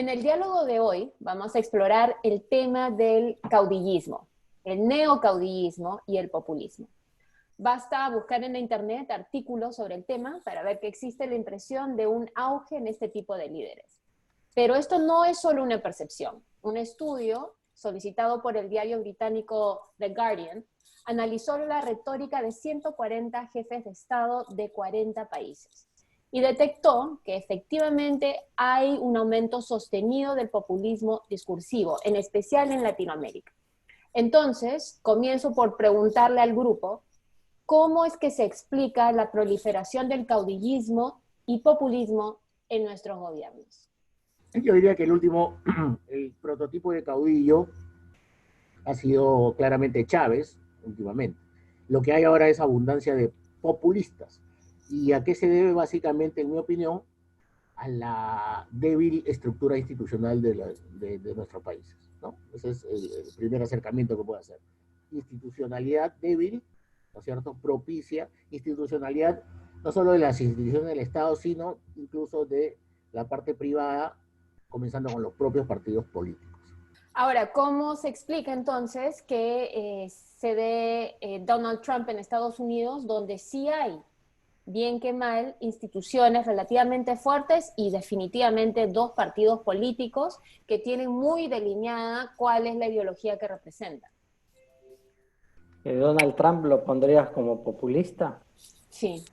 En el diálogo de hoy vamos a explorar el tema del caudillismo, el neocaudillismo y el populismo. Basta buscar en la internet artículos sobre el tema para ver que existe la impresión de un auge en este tipo de líderes. Pero esto no es solo una percepción. Un estudio solicitado por el diario británico The Guardian analizó la retórica de 140 jefes de Estado de 40 países y detectó que efectivamente hay un aumento sostenido del populismo discursivo, en especial en Latinoamérica. Entonces, comienzo por preguntarle al grupo, ¿cómo es que se explica la proliferación del caudillismo y populismo en nuestros gobiernos? Yo diría que el prototipo de caudillo ha sido claramente Chávez últimamente. Lo que hay ahora es abundancia de populistas. ¿Y a qué se debe básicamente, en mi opinión? A la débil estructura institucional de nuestros países, ¿no? Ese es el primer acercamiento que puedo hacer. Institucionalidad débil, ¿no es cierto?, propicia, institucionalidad no solo de las instituciones del Estado, sino incluso de la parte privada, comenzando con los propios partidos políticos. Ahora, ¿cómo se explica entonces que se dé Donald Trump en Estados Unidos, donde sí hay, bien que mal, instituciones relativamente fuertes y definitivamente dos partidos políticos que tienen muy delineada cuál es la ideología que representan? ¿Donald Trump lo pondrías como populista? Sí.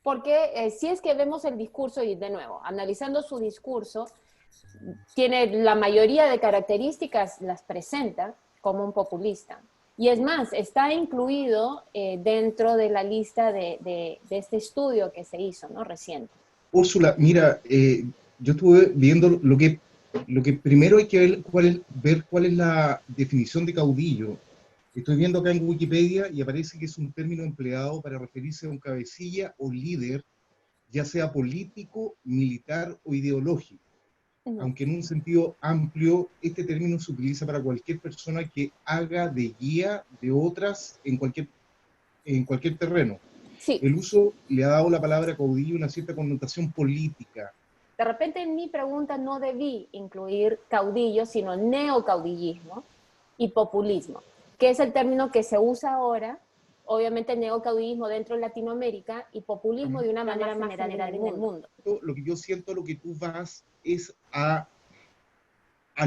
Porque si es que vemos el discurso, y de nuevo, analizando su discurso, tiene la mayoría de características, las presenta como un populista. Y es más, está incluido dentro de la lista de este estudio que se hizo, ¿no? Reciente. Úrsula, mira, yo estuve viendo lo que primero hay que ver cuál es la definición de caudillo. Estoy viendo acá en Wikipedia y aparece que es un término empleado para referirse a un cabecilla o líder, ya sea político, militar o ideológico. Aunque en un sentido amplio, este término se utiliza para cualquier persona que haga de guía de otras en cualquier terreno. Sí. El uso le ha dado la palabra caudillo una cierta connotación política. De repente en mi pregunta no debí incluir caudillo, sino neocaudillismo y populismo, que es el término que se usa ahora, obviamente neocaudillismo dentro de Latinoamérica y populismo de una manera más general en el mundo. Lo que yo siento, lo que tú vas es al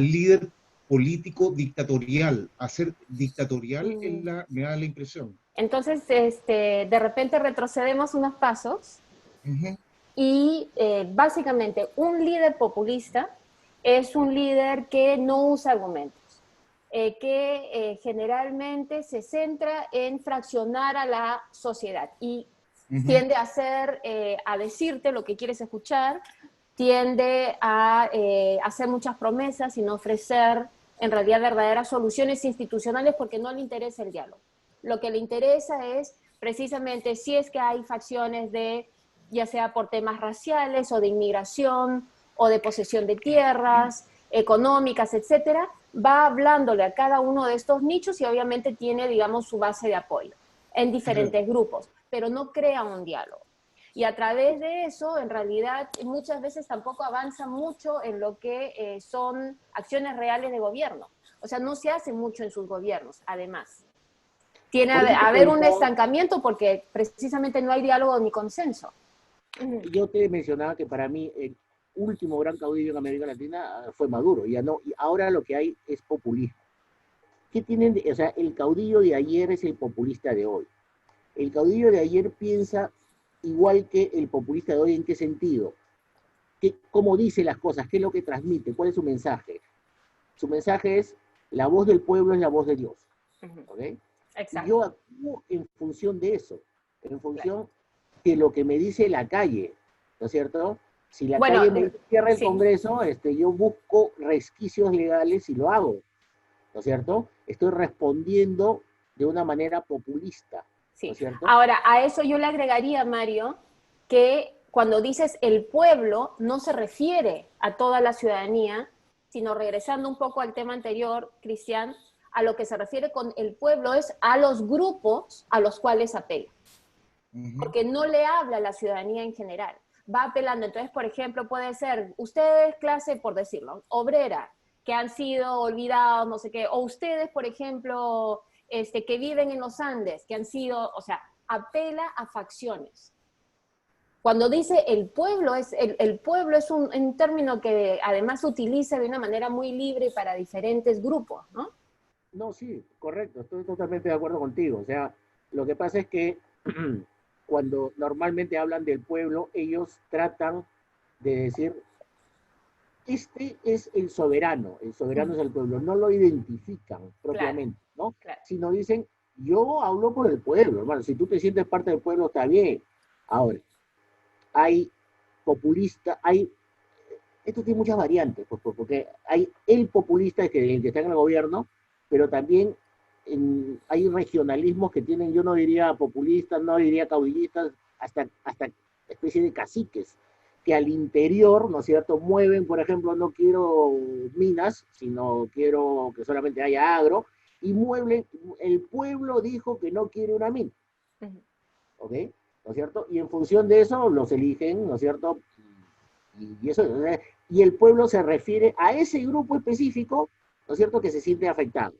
líder político dictatorial, a ser dictatorial, me da la impresión. Entonces, de repente retrocedemos unos pasos y básicamente un líder populista es un líder que no usa argumentos, que generalmente se centra en fraccionar a la sociedad y tiende a decirte lo que quieres escuchar, tiende a hacer muchas promesas y no ofrecer en realidad verdaderas soluciones institucionales porque no le interesa el diálogo. Lo que le interesa es precisamente si es que hay facciones ya sea por temas raciales o de inmigración o de posesión de tierras, económicas, etcétera, va hablándole a cada uno de estos nichos y obviamente tiene, digamos, su base de apoyo en diferentes grupos, pero no crea un diálogo. Y a través de eso, en realidad, muchas veces tampoco avanza mucho en lo que son acciones reales de gobierno. O sea, no se hace mucho en sus gobiernos, además. Tiene a haber un estancamiento porque precisamente no hay diálogo ni consenso. Yo te mencionaba que para mí el último gran caudillo en América Latina fue Maduro, y ahora lo que hay es populismo. ¿Qué tienen? O sea, el caudillo de ayer es el populista de hoy. El caudillo de ayer piensa igual que el populista de hoy. ¿En qué sentido? ¿Cómo dice las cosas? ¿Qué es lo que transmite? ¿Cuál es su mensaje? Su mensaje es: la voz del pueblo es la voz de Dios. ¿Okay? Exacto. Y yo actúo en función de eso, en función de lo que me dice la calle, ¿no es cierto? Si la calle me cierra el Congreso, yo busco resquicios legales y lo hago, ¿no es cierto? Estoy respondiendo de una manera populista, ¿no es cierto? Ahora, a eso yo le agregaría, Mario, que cuando dices el pueblo, no se refiere a toda la ciudadanía, sino regresando un poco al tema anterior, Cristian, a lo que se refiere con el pueblo es a los grupos a los cuales apela. Porque no le habla a la ciudadanía en general. va apelando. Entonces, por ejemplo, puede ser ustedes, clase, por decirlo, obrera, que han sido olvidados, no sé qué, o ustedes, por ejemplo, que viven en los Andes, que han sido, o sea, apela a facciones. Cuando dice el pueblo es un término que además se utiliza de una manera muy libre para diferentes grupos, ¿no? No, sí, correcto, estoy totalmente de acuerdo contigo. O sea, lo que pasa es que cuando normalmente hablan del pueblo, ellos tratan de decir, este es el soberano es el pueblo, no lo identifican Claro, propiamente, ¿no? claro. Sino dicen, yo hablo por el pueblo, hermano, si tú te sientes parte del pueblo, está bien. Ahora, hay populistas, esto tiene muchas variantes, porque hay el populista el que está en el gobierno, pero también hay regionalismos que tienen, yo no diría populistas, no diría caudillistas, hasta especie de caciques, que al interior, ¿no es cierto?, mueven, por ejemplo, no quiero minas, sino quiero que solamente haya agro, y mueven, el pueblo dijo que no quiere una mina, ¿ok? ¿No es cierto? Y en función de eso los eligen, ¿no es cierto? Y eso, y el pueblo se refiere a ese grupo específico, ¿no es cierto?, que se siente afectado.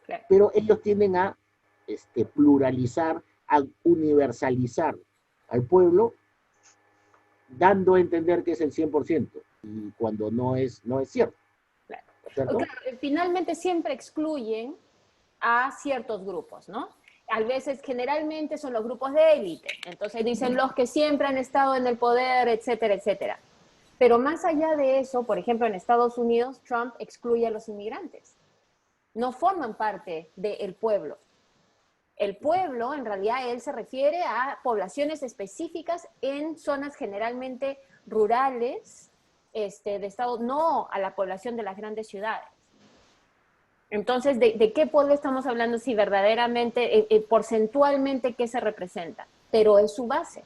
Claro. Pero ellos tienden a pluralizar, a universalizar al pueblo, dando a entender que es el 100%, y cuando no es cierto. Claro. ¿Cierto? Claro, finalmente siempre excluyen a ciertos grupos, ¿no? A veces, generalmente son los grupos de élite, entonces dicen los que siempre han estado en el poder, etcétera, etcétera. Pero más allá de eso, por ejemplo, en Estados Unidos, Trump excluye a los inmigrantes. No forman parte del pueblo. El pueblo, en realidad, él se refiere a poblaciones específicas en zonas generalmente rurales de Estados, no a la población de las grandes ciudades. Entonces, ¿de qué pueblo estamos hablando si verdaderamente, porcentualmente, qué se representa? Pero es su base.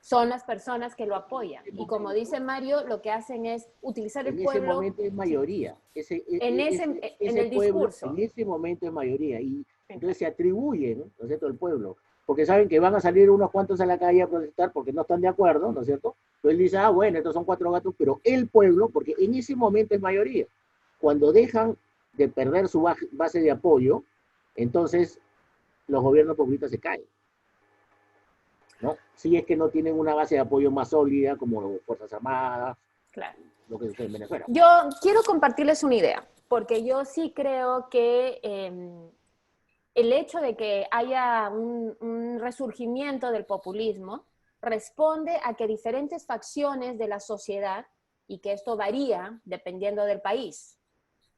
Son las personas que lo apoyan. Y como dice Mario, lo que hacen es utilizar el En ese pueblo, momento es sí, mayoría. en el Pueblo discurso. en ese momento es mayoría. Y entonces se atribuyen, ¿no es cierto?, el pueblo. Porque saben que van a salir unos cuantos a la calle a protestar porque no están de acuerdo, ¿no es cierto? Entonces él dice, ah, bueno, estos son 4 gatos, pero el pueblo, porque en ese momento es mayoría. Cuando dejan de perder su base de apoyo, entonces los gobiernos populistas se caen, ¿no? Si es que no tienen una base de apoyo más sólida como Fuerzas Armadas, Claro. lo que sucede en Venezuela. Yo quiero compartirles una idea, porque yo sí creo que el hecho de que haya un resurgimiento del populismo responde a que diferentes facciones de la sociedad, y que esto varía dependiendo del país.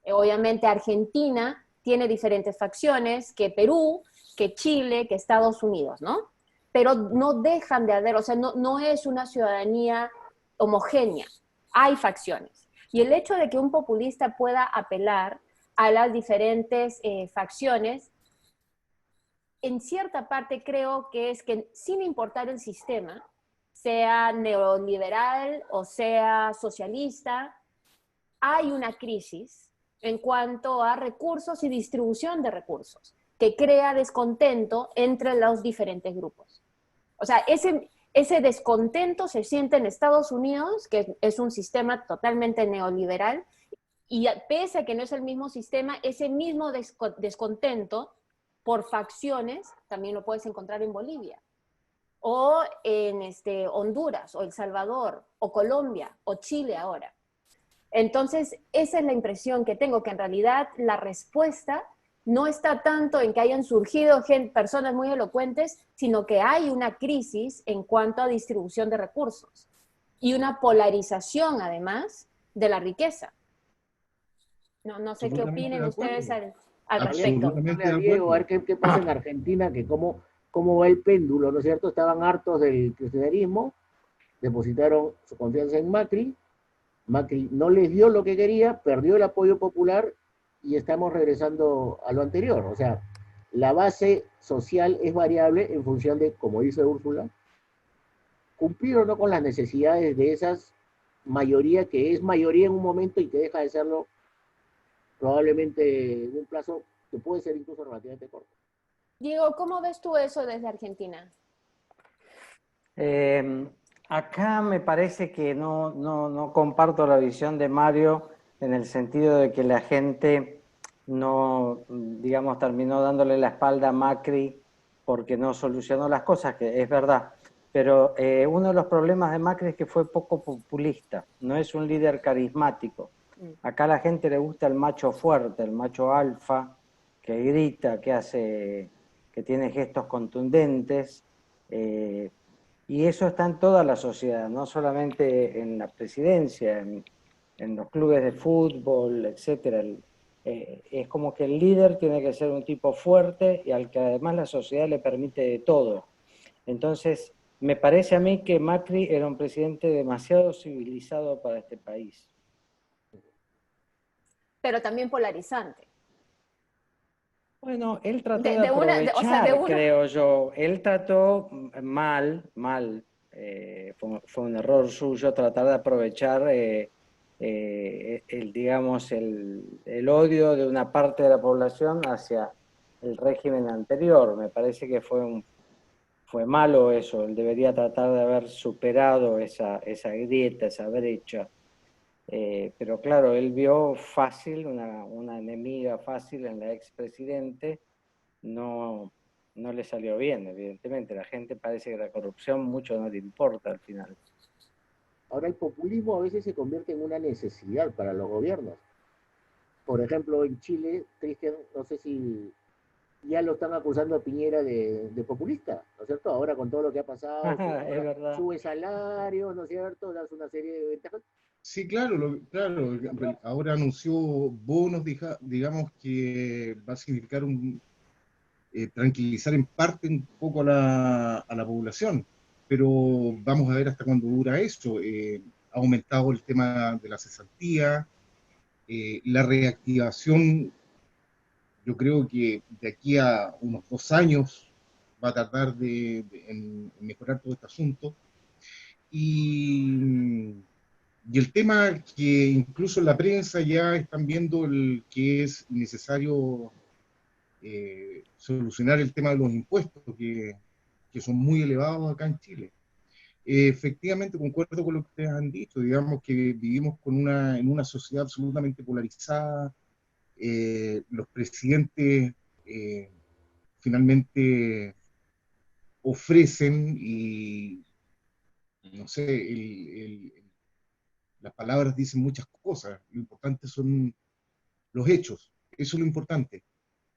Obviamente Argentina tiene diferentes facciones que Perú, que Chile, que Estados Unidos, ¿no? Pero no dejan de haber, o sea, no es una ciudadanía homogénea, hay facciones. Y el hecho de que un populista pueda apelar a las diferentes facciones, en cierta parte creo que es que sin importar el sistema, sea neoliberal o sea socialista, hay una crisis en cuanto a recursos y distribución de recursos, que crea descontento entre los diferentes grupos. O sea, ese descontento se siente en Estados Unidos, que es un sistema totalmente neoliberal, y pese a que no es el mismo sistema, ese mismo descontento por facciones también lo puedes encontrar en Bolivia, o en Honduras, o El Salvador, o Colombia, o Chile ahora. Entonces, esa es la impresión que tengo, que en realidad la respuesta no está tanto en que hayan surgido personas muy elocuentes, sino que hay una crisis en cuanto a distribución de recursos y una polarización, además, de la riqueza. No sé qué Absolutamente opinen de ustedes acuerdo. al respecto. Preguntarle Absolutamente a de Diego, a acuerdo. ver qué pasa en Argentina, que cómo va el péndulo, ¿no es cierto? Estaban hartos del kirchnerismo, depositaron su confianza en Macri, Macri no les dio lo que quería, perdió el apoyo popular y estamos regresando a lo anterior. O sea, la base social es variable en función de, como dice Úrsula, cumplir o no con las necesidades de esas mayoría que es mayoría en un momento y que deja de serlo probablemente en un plazo que puede ser incluso relativamente corto. Diego, ¿cómo ves tú eso desde Argentina? Eh, Acá me parece que no comparto la visión de Mario en el sentido de que la gente no, digamos, terminó dándole la espalda a Macri porque no solucionó las cosas, que es verdad. Pero uno de los problemas de Macri es que fue poco populista, no es un líder carismático. Acá a la gente le gusta el macho fuerte, el macho alfa, que grita, que hace, que tiene gestos contundentes. Y eso está en toda la sociedad, no solamente en la presidencia, en los clubes de fútbol, etcétera. Es como que el líder tiene que ser un tipo fuerte y al que además la sociedad le permite de todo. Entonces, me parece a mí que Macri era un presidente demasiado civilizado para este país. Pero también polarizante. Bueno, él trató De, de de una, de- o sea, de aprovechar, una, creo yo. Él trató mal, fue un error suyo tratar de aprovechar digamos, el odio de una parte de la población hacia el régimen anterior. Me parece que fue malo eso. Él debería tratar de haber superado esa grieta, esa brecha. Pero claro, él vio fácil, una enemiga fácil en la expresidente, no, no le salió bien, evidentemente. La gente parece que la corrupción mucho no le importa al final. Ahora el populismo a veces se convierte en una necesidad para los gobiernos. Por ejemplo, en Chile, Cristian, no sé si ya lo están acusando a Piñera de populista, ¿no es cierto? Ahora con todo lo que ha pasado, que Es ahora verdad. sube salario, ¿no es cierto? Das una serie de ventajas. Sí, claro, claro. Ahora anunció bonos, digamos, que va a significar tranquilizar en parte un poco a la población, pero vamos a ver hasta cuándo dura eso. Ha aumentado el tema de la cesantía, la reactivación, yo creo que de aquí a unos 2 años va a tardar en mejorar todo este asunto. Y, y el tema que incluso en la prensa ya están viendo que es necesario solucionar el tema de los impuestos, que son muy elevados acá en Chile. Efectivamente, concuerdo con lo que ustedes han dicho, digamos que vivimos en una sociedad absolutamente polarizada, los presidentes eh, finalmente ofrecen y, no sé, las palabras dicen muchas cosas, lo importante son los hechos, eso es lo importante,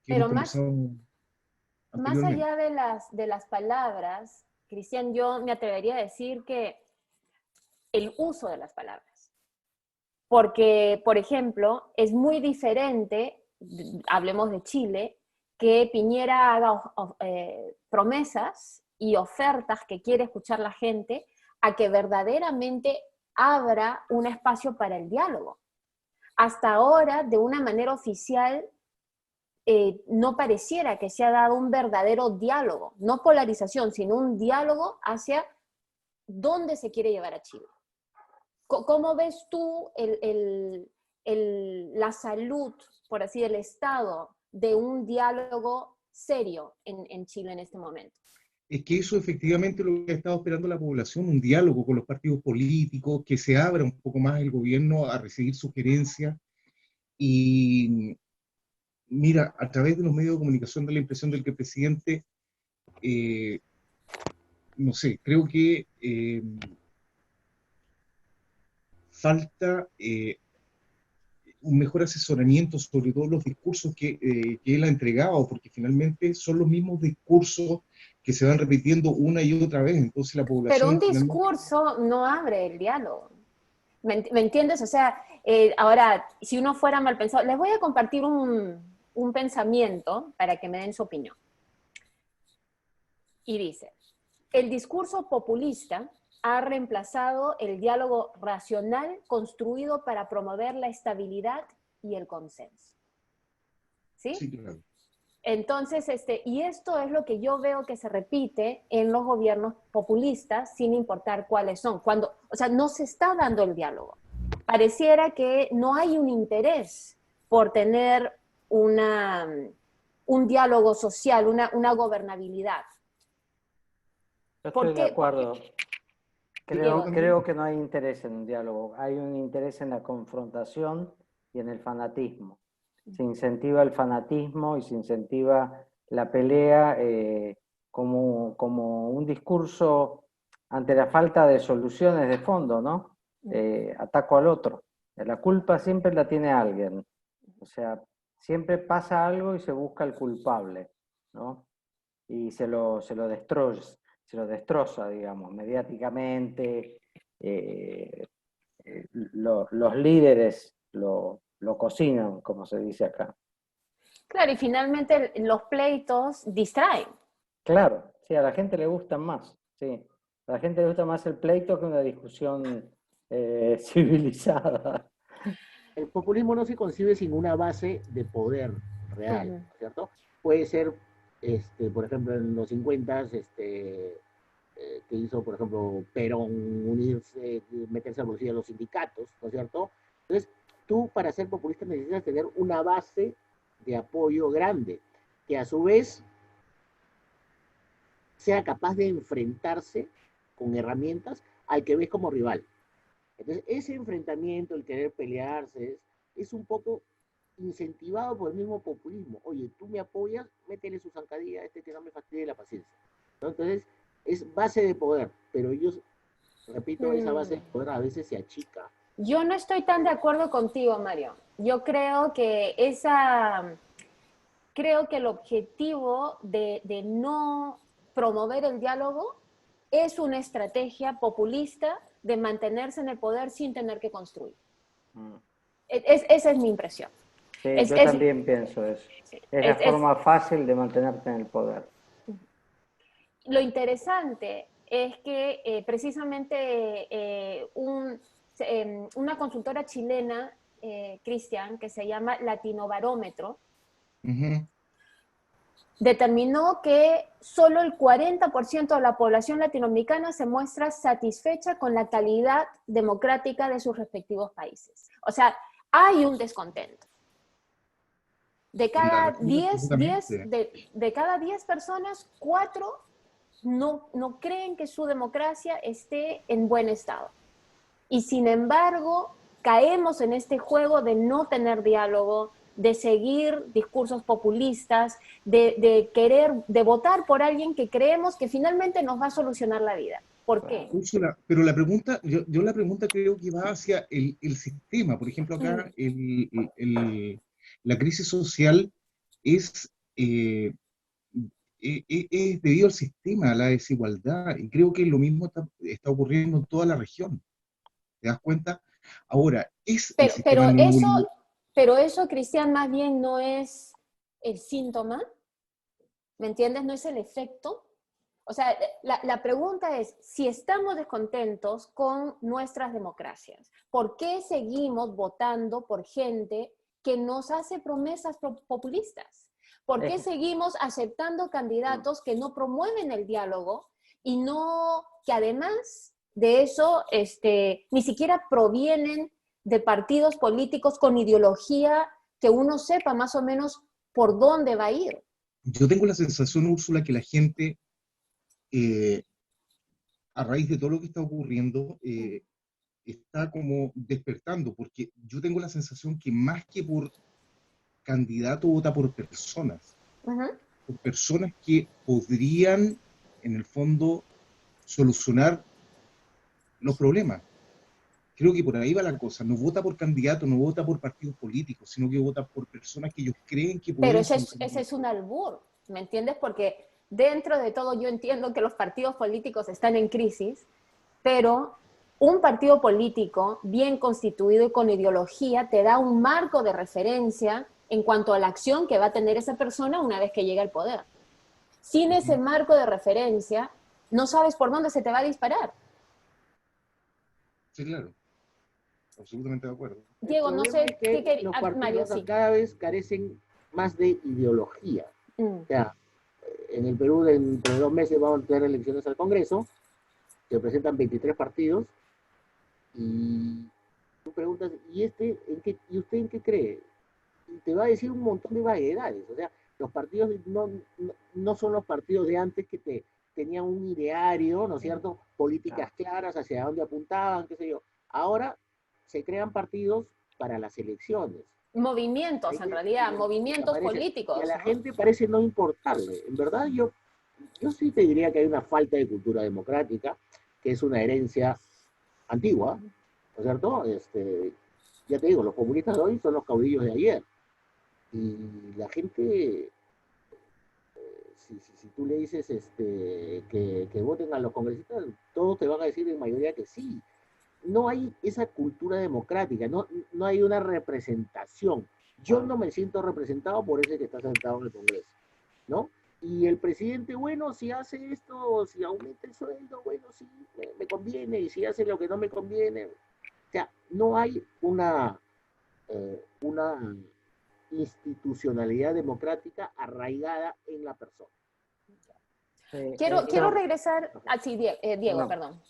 que hemos pero más, conversado más anteriormente. allá de las palabras, Cristian, yo me atrevería a decir que el uso de las palabras. Porque, por ejemplo, es muy diferente, hablemos de Chile, que Piñera haga promesas y ofertas que quiere escuchar la gente, a que verdaderamente abra un espacio para el diálogo. Hasta ahora, de una manera oficial, no pareciera que se ha dado un verdadero diálogo, no polarización, sino un diálogo hacia dónde se quiere llevar a Chile. ¿Cómo ves tú la salud, por así decirlo, el estado de un diálogo serio en Chile en este momento? Es que eso efectivamente es lo que ha estado esperando la población, un diálogo con los partidos políticos, que se abra un poco más el gobierno a recibir sugerencias. Y mira, a través de los medios de comunicación da la impresión de que el presidente, eh, no sé, creo que falta un mejor asesoramiento sobre todos los discursos que él ha entregado, porque finalmente son los mismos discursos que se van repitiendo una y otra vez. Entonces la Pero un población finalmente... discurso no abre el diálogo. ¿Me entiendes? O sea, ahora, si uno fuera mal pensado, les voy a compartir un pensamiento para que me den su opinión. Y dice, el discurso populista ha reemplazado el diálogo racional construido para promover la estabilidad y el consenso. ¿Sí? Sí, claro. Entonces, y esto es lo que yo veo que se repite en los gobiernos populistas, sin importar cuáles son. O sea, no se está dando el diálogo. Pareciera que no hay un interés por tener un diálogo social, una gobernabilidad. Yo ¿Por estoy de qué? acuerdo. Creo que no hay interés en un diálogo, hay un interés en la confrontación y en el fanatismo. Se incentiva el fanatismo y se incentiva la pelea como un discurso ante la falta de soluciones de fondo, ¿no? Ataco al otro. La culpa siempre la tiene alguien. O sea, siempre pasa algo y se busca el culpable, ¿no? Y se lo destroza, digamos, mediáticamente. Los líderes lo cocinan, como se dice acá. Claro, y finalmente los pleitos distraen. Claro, sí, a la gente le gusta más, sí. A la gente le gusta más el pleito que una discusión civilizada. El populismo no se concibe sin una base de poder real, ¿cierto? Puede ser, por ejemplo, en los 50, que hizo, por ejemplo, Perón unirse, meterse al bolsillo de los sindicatos, ¿no es cierto? Entonces, tú para ser populista necesitas tener una base de apoyo grande, que a su vez sea capaz de enfrentarse con herramientas al que ves como rival. Entonces, ese enfrentamiento, el querer pelearse, es un poco incentivado por el mismo populismo. Oye, tú me apoyas, métele su zancadilla a este que no me fastidie la paciencia, ¿no? Entonces, es base de poder, pero ellos, repito, esa base de poder a veces se achica. Yo no estoy tan de acuerdo contigo, Mario. Yo creo que creo que el objetivo de no promover el diálogo es una estrategia populista de mantenerse en el poder sin tener que construir. Esa es mi impresión. Sí, yo también pienso eso. Es la forma fácil de mantenerte en el poder. Lo interesante es que precisamente una consultora chilena, Cristian, que se llama Latinobarómetro, determinó que solo el 40% de la población latinoamericana se muestra satisfecha con la calidad democrática de sus respectivos países. O sea, hay un descontento. De cada 10 personas, 4 no creen que su democracia esté en buen estado. Y sin embargo, caemos en este juego de no tener diálogo, de seguir discursos populistas, de votar por alguien que creemos que finalmente nos va a solucionar la vida. ¿Por qué? Úrsula, pero la pregunta, yo la pregunta creo que va hacia el sistema. Por ejemplo, acá la crisis social es, es debido al sistema, a la desigualdad, y creo que lo mismo está ocurriendo en toda la región. ¿Te das cuenta? Ahora, ¿es el sistema pero eso, Cristian, más bien no es el síntoma, ¿me entiendes? No es el efecto. O sea, la pregunta es, si estamos descontentos con nuestras democracias, ¿por qué seguimos votando por gente que nos hace promesas populistas? ¿Por qué seguimos aceptando candidatos que no promueven el diálogo y que además de eso ni siquiera provienen de partidos políticos con ideología que uno sepa más o menos por dónde va a ir? Yo tengo la sensación, Úrsula, que la gente, a raíz de todo lo que está ocurriendo, está como despertando, porque yo tengo la sensación que más que por candidato vota por personas, por personas que podrían, en el fondo, solucionar los problemas. Creo que por ahí va la cosa. No vota por candidatos, no vota por partidos políticos, sino que vota por personas que ellos creen que pueden solucionar. Pero ese es un albur, ¿me entiendes? Porque dentro de todo yo entiendo que los partidos políticos están en crisis, pero un partido político bien constituido y con ideología te da un marco de referencia en cuanto a la acción que va a tener esa persona una vez que llegue al poder. Sin ese marco de referencia, no sabes por dónde se te va a disparar. Sí, claro. Absolutamente de acuerdo. Diego, no sé qué los partidos Mario, sí. Cada vez carecen más de ideología. O sea, en el Perú dentro de 2 meses vamos a tener elecciones al Congreso, se presentan 23 partidos, y tú preguntas, ¿y usted en qué cree? Y te va a decir un montón de vaguedades. O sea, los partidos no son los partidos de antes que te tenían un ideario, ¿no es cierto? Políticas claras hacia dónde apuntaban, qué sé yo. Ahora se crean partidos para las elecciones. Movimientos, en realidad, movimientos Y a políticos, la ¿no? gente parece no importarle. En verdad, yo sí te diría que hay una falta de cultura democrática, que es una herencia antigua, ¿no es cierto? Ya te digo, los comunistas de hoy son los caudillos de ayer. Y la gente, si tú le dices que voten a los congresistas, todos te van a decir en mayoría que sí. No hay esa cultura democrática, no hay una representación. Yo no me siento representado por ese que está sentado en el Congreso, ¿no? Y el presidente, bueno, si hace esto, si aumenta el sueldo, bueno, sí, me conviene, y si hace lo que no me conviene. O sea, no hay una institucionalidad democrática arraigada en la persona. Quiero regresar, sí, Diego, No. perdón.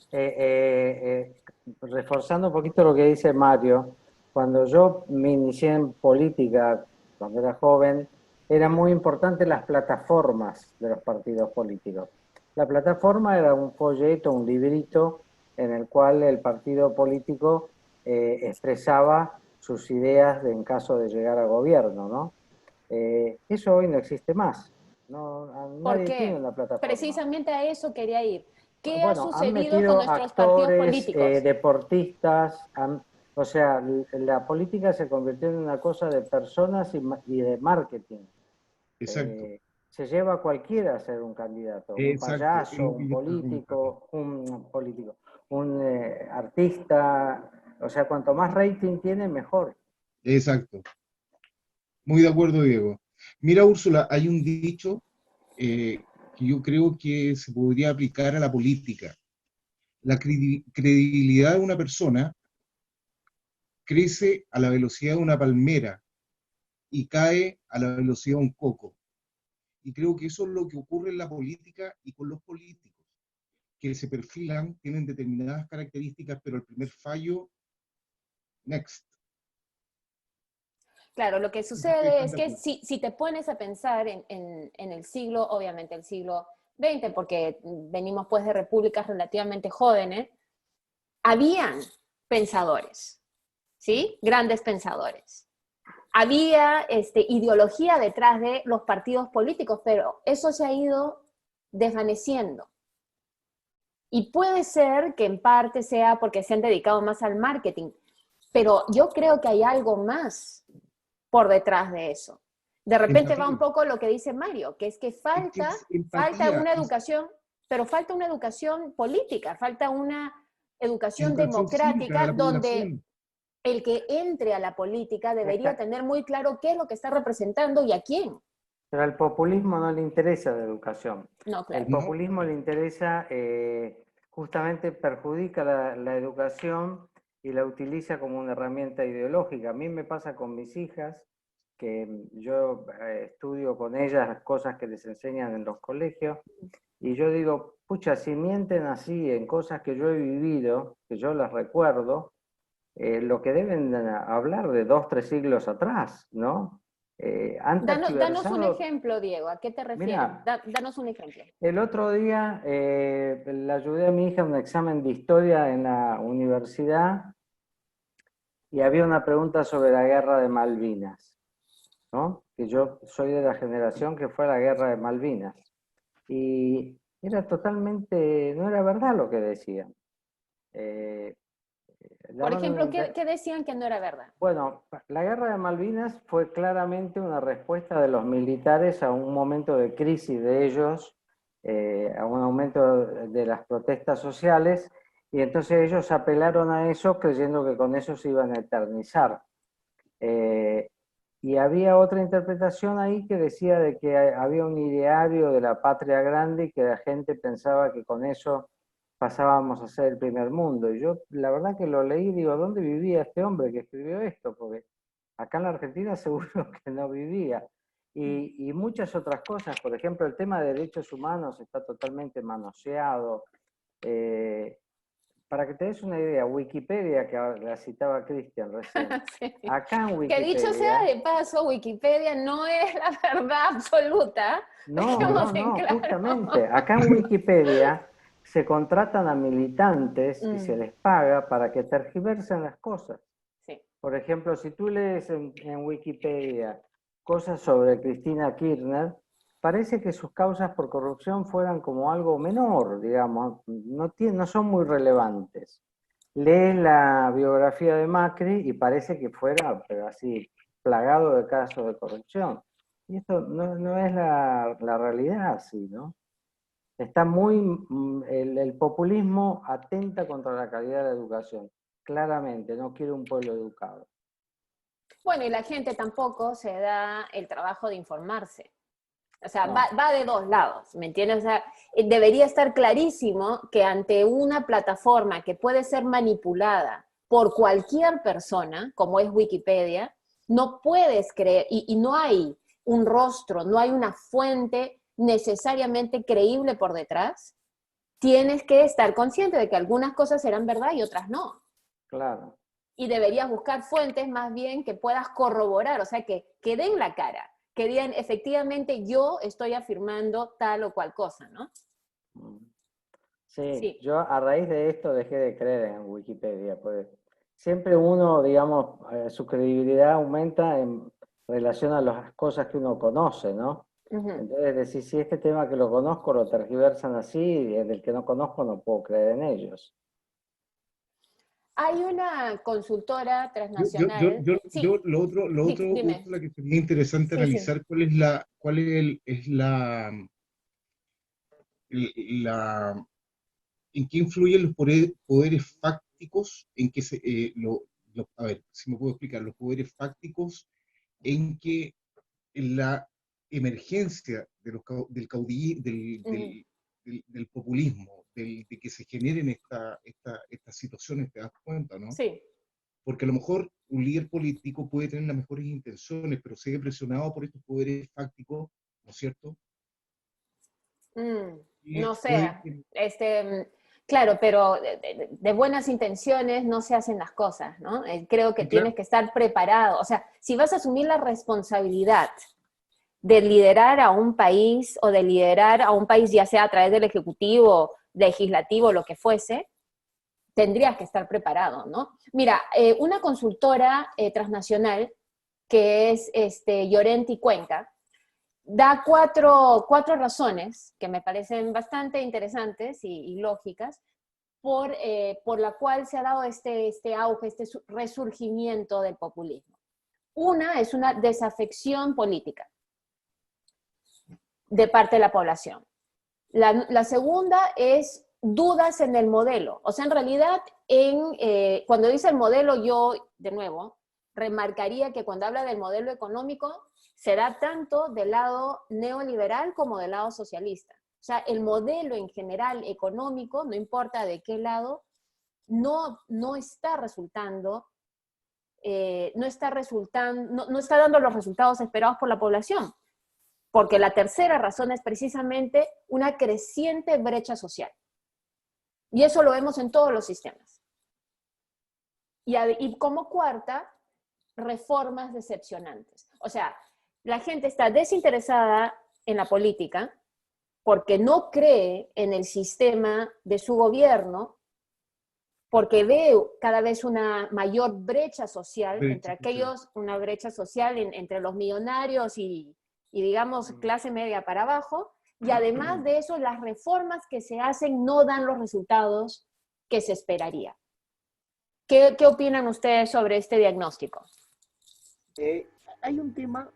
Reforzando un poquito lo que dice Mario, cuando yo me inicié en política, cuando era joven, eran muy importantes las plataformas de los partidos políticos. La plataforma era un folleto, un librito, en el cual el partido político expresaba sus ideas en caso de llegar al gobierno, ¿no? Eso hoy no existe más. Nadie tiene Porque una plataforma. precisamente a eso quería ir. ¿Qué ha Bueno, han sucedido con metido nuestros partidos actores, políticos? deportistas, o sea, la política se convirtió en una cosa de personas y de marketing. Exacto, Se lleva a cualquiera a ser un candidato, un exacto, es payaso, lo que yo estaba comentando. un artista, o sea, cuanto más rating tiene, mejor. Exacto, muy de acuerdo, Diego. Mira, Úrsula, hay un dicho que yo creo que se podría aplicar a la política. La credibilidad de una persona crece a la velocidad de una palmera y cae a la velocidad de un coco. Y creo que eso es lo que ocurre en la política y con los políticos, que se perfilan, tienen determinadas características, pero el primer fallo, next. Claro, lo que No sé si ustedes sucede están es de que acuerdo. si te pones a pensar en el siglo, obviamente el siglo XX, porque venimos pues de repúblicas relativamente jóvenes, habían pensadores, ¿sí? Grandes pensadores. Había ideología detrás de los partidos políticos, pero eso se ha ido desvaneciendo. Y puede ser que en parte sea porque se han dedicado más al marketing, pero yo creo que hay algo más por detrás de eso. De repente va un Empatía. poco lo que dice Mario, que es que Es que falta, es falta empatía, una es educación, pero falta una educación política, falta una educación educación cívica de democrática la donde población. el que entre a la política debería Está- tener muy claro qué es lo que está representando y a quién. Pero al populismo no le interesa la educación. No, El claro. No, populismo le interesa, justamente perjudica la educación y la utiliza como una herramienta ideológica. A mí me pasa con mis hijas, que yo estudio con ellas las cosas que les enseñan en los colegios, y yo digo, pucha, si mienten así en cosas que yo he vivido, que yo las recuerdo, lo que deben hablar de 2, 3 siglos atrás, ¿no? Han Danos un tergiversado. ejemplo, Diego, ¿a qué te refieres? Mira, Danos un ejemplo. el otro día le ayudé a mi hija en un examen de historia en la universidad y había una pregunta sobre la guerra de Malvinas, ¿no? Que yo soy de la generación que fue la guerra de Malvinas. Y era totalmente, no era verdad lo que decían. Eh, Por daban ejemplo, una, ¿qué decían que no era verdad? Bueno, la guerra de Malvinas fue claramente una respuesta de los militares a un momento de crisis de ellos, a un aumento de las protestas sociales, y entonces ellos apelaron a eso creyendo que con eso se iban a eternizar. Eh, y había otra interpretación ahí que decía de que había un ideario de la patria grande y que la gente pensaba que con eso pasábamos a ser el primer mundo. Y yo, la verdad que lo leí y digo, ¿dónde vivía este hombre que escribió esto? Porque acá en la Argentina seguro que no vivía. Y muchas otras cosas, por ejemplo, el tema de derechos humanos está totalmente manoseado. para que te des una idea, Wikipedia, que la citaba Cristian recién, Sí. acá en Que Wikipedia... dicho sea de paso, Wikipedia no es la verdad absoluta. Dejemos en claro. Justamente, acá en Wikipedia se contratan a militantes y se les paga para que tergiversen las cosas. Sí. Por ejemplo, si tú lees en Wikipedia cosas sobre Cristina Kirchner, parece que sus causas por corrupción fueran como algo menor, digamos, no son muy relevantes. Lees la biografía de Macri y parece que fuera, pero así, plagado de casos de corrupción. Y esto no es la realidad así, ¿no? Está el populismo atenta contra la calidad de la educación. Claramente, no quiere un pueblo educado. Bueno, y la gente tampoco se da el trabajo de informarse. O sea, No. va de dos lados, ¿me entiendes? O sea, debería estar clarísimo que ante una plataforma que puede ser manipulada por cualquier persona, como es Wikipedia, no puedes creer, y no hay un rostro, no hay una fuente necesariamente creíble por detrás. Tienes que estar consciente de que algunas cosas serán verdad y otras no. Claro. Y deberías buscar fuentes más bien que puedas corroborar, o sea, que den la cara, que digan, efectivamente, yo estoy afirmando tal o cual cosa, ¿no? Sí, Sí. yo a raíz de esto dejé de creer en Wikipedia, pues siempre uno, digamos, su credibilidad aumenta en relación a las cosas que uno conoce, ¿no? Entonces, decir, si este tema que lo conozco lo tergiversan así, y el del que no conozco no puedo creer en ellos. Hay una consultora transnacional. Lo otro la que sería interesante analizar, cuál es en qué influyen los poderes fácticos, en que a ver, si me puedo explicar, los poderes fácticos en que la emergencia del populismo, de que se generen estas situaciones, ¿te das cuenta, no? Sí. Porque a lo mejor un líder político puede tener las mejores intenciones, pero sigue presionado por estos poderes fácticos, ¿no es cierto? No sé, claro, pero de buenas intenciones no se hacen las cosas, ¿no? Creo que tienes que estar preparado. O sea, si vas a asumir la responsabilidad de liderar a un país o de liderar a un país, ya sea a través del ejecutivo, legislativo, lo que fuese, tendrías que estar preparado, ¿no? Mira, una consultora transnacional que es Llorenti Cuenca, da cuatro razones que me parecen bastante interesantes y lógicas por la cual se ha dado este auge, este resurgimiento del populismo. Una es una desafección política de parte de la población. La segunda es dudas en el modelo. O sea, en realidad, cuando dice el modelo, yo, de nuevo, remarcaría que cuando habla del modelo económico, se da tanto del lado neoliberal como del lado socialista. O sea, el modelo en general económico, no importa de qué lado, no está resultando, no está dando los resultados esperados por la población. Porque la tercera razón es precisamente una creciente brecha social. Y eso lo vemos en todos los sistemas. Y como cuarta, reformas decepcionantes. O sea, la gente está desinteresada en la política porque no cree en el sistema de su gobierno, porque ve cada vez una mayor brecha social una brecha social entre los millonarios y digamos, clase media para abajo, y además de eso, las reformas que se hacen no dan los resultados que se esperaría. ¿Qué opinan ustedes sobre este diagnóstico? Hay un tema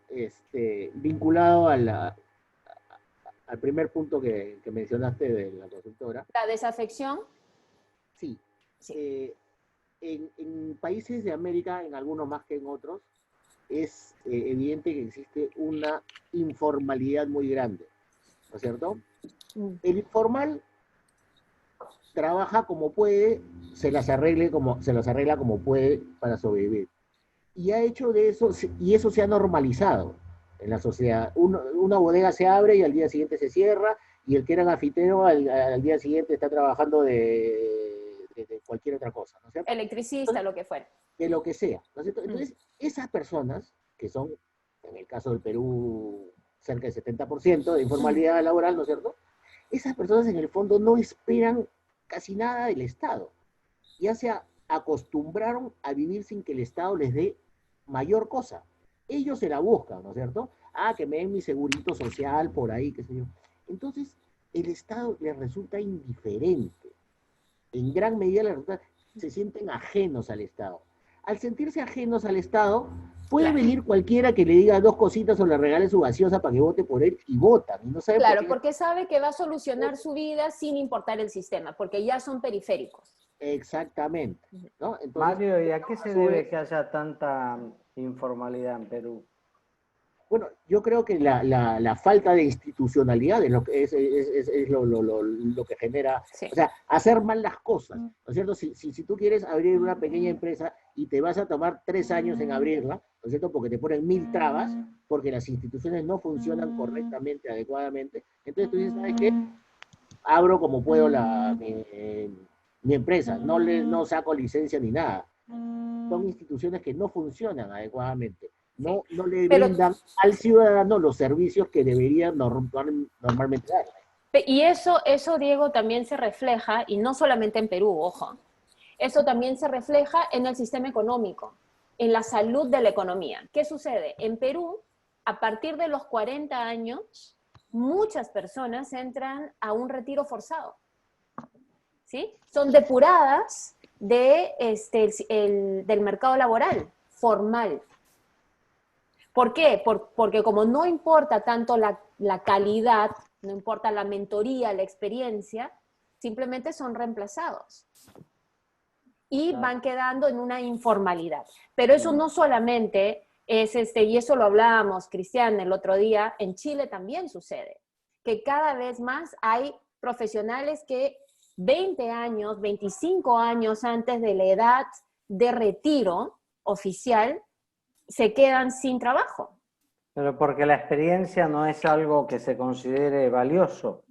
vinculado al primer punto que mencionaste de la consultora. ¿La desafección? Sí. En países de América, en algunos más que en otros, es evidente que existe una informalidad muy grande, ¿no es cierto? El informal trabaja como puede, se las arregla como puede para sobrevivir. Y ha hecho de eso, y eso se ha normalizado en la sociedad. Una bodega se abre y al día siguiente se cierra, y el que era gafitero al día siguiente está trabajando de de cualquier otra cosa, ¿no es cierto? Electricista, Entonces, lo que fuera. de lo que sea, ¿no es cierto? Entonces, esas personas, que son, en el caso del Perú, cerca del 70% de informalidad laboral, ¿no es cierto? Esas personas en el fondo no esperan casi nada del Estado. Ya se acostumbraron a vivir sin que el Estado les dé mayor cosa. Ellos se la buscan, ¿no es cierto? Ah, que me den mi segurito social por ahí, qué sé yo. Entonces, el Estado les resulta indiferente. En gran medida les resulta, se sienten ajenos al Estado. Al sentirse ajenos al Estado, puede venir cualquiera que le diga dos cositas o le regale su gaseosa para que vote por él y votan. Y no sabe Claro, por qué. porque sabe que va a solucionar su vida sin importar el sistema, porque ya son periféricos. Exactamente, ¿no? Entonces, Mario, ¿y a qué se debe que haya tanta informalidad en Perú? bueno, yo creo que la falta de institucionalidad es lo que, es lo que genera, Sí. o sea, hacer mal las cosas, ¿no es cierto? Si tú quieres abrir una pequeña empresa y te vas a tomar 3 años en abrirla, ¿no es cierto? Porque te ponen 1000 trabas, porque las instituciones no funcionan correctamente, adecuadamente, entonces tú dices, ¿sabes qué? Abro como puedo mi empresa, no saco licencia ni nada. Son instituciones que no funcionan adecuadamente. No le Pero, brindan al ciudadano los servicios que deberían normalmente dar. y eso, Diego, también se refleja, y no solamente en Perú, ojo, eso también se refleja en el sistema económico, en la salud de la economía. ¿Qué sucede? En Perú, a partir de los 40 años, muchas personas entran a un retiro forzado, ¿sí? Son depuradas del mercado laboral formal. ¿Por qué? Porque como no importa tanto la calidad, no importa la mentoría, la experiencia, simplemente son reemplazados. Y van quedando en una informalidad. Pero eso no solamente es, y eso lo hablábamos, Cristian, el otro día, en Chile también sucede, que cada vez más hay profesionales que 20 años, 25 años antes de la edad de retiro oficial, se quedan sin trabajo. Pero porque la experiencia no es algo que se considere valioso.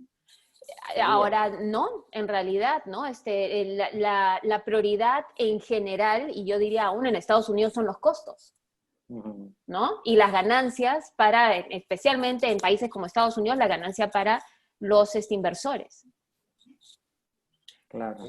Ahora, no, en realidad, ¿no? La prioridad en general, y yo diría aún en Estados Unidos, son los costos, ¿no? Y las ganancias especialmente en países como Estados Unidos, la ganancia para los inversores. Claro.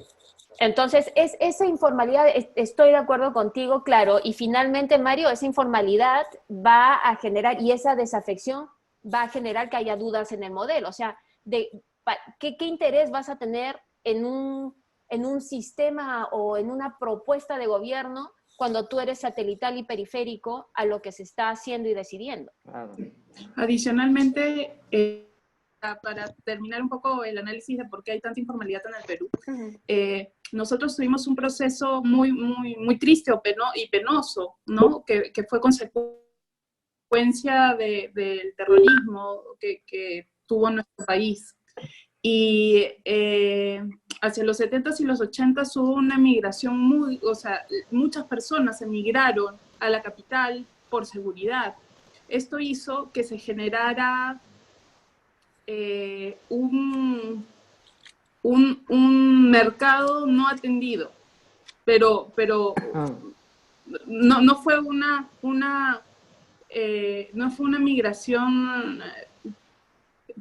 Entonces, esa informalidad, estoy de acuerdo contigo, claro, y finalmente, Mario, esa informalidad va a generar, y esa desafección va a generar que haya dudas en el modelo. O sea, ¿qué interés vas a tener en un sistema o en una propuesta de gobierno cuando tú eres satelital y periférico a lo que se está haciendo y decidiendo? Claro. Adicionalmente, para terminar un poco el análisis de por qué hay tanta informalidad en el Perú, nosotros tuvimos un proceso muy, muy, muy triste y penoso, ¿no? Que fue consecuencia del terrorismo que tuvo nuestro país. Y hacia los 70s y los 80s hubo una migración muchas personas emigraron a la capital por seguridad. Esto hizo que se generara un mercado no atendido, pero no fue no fue una migración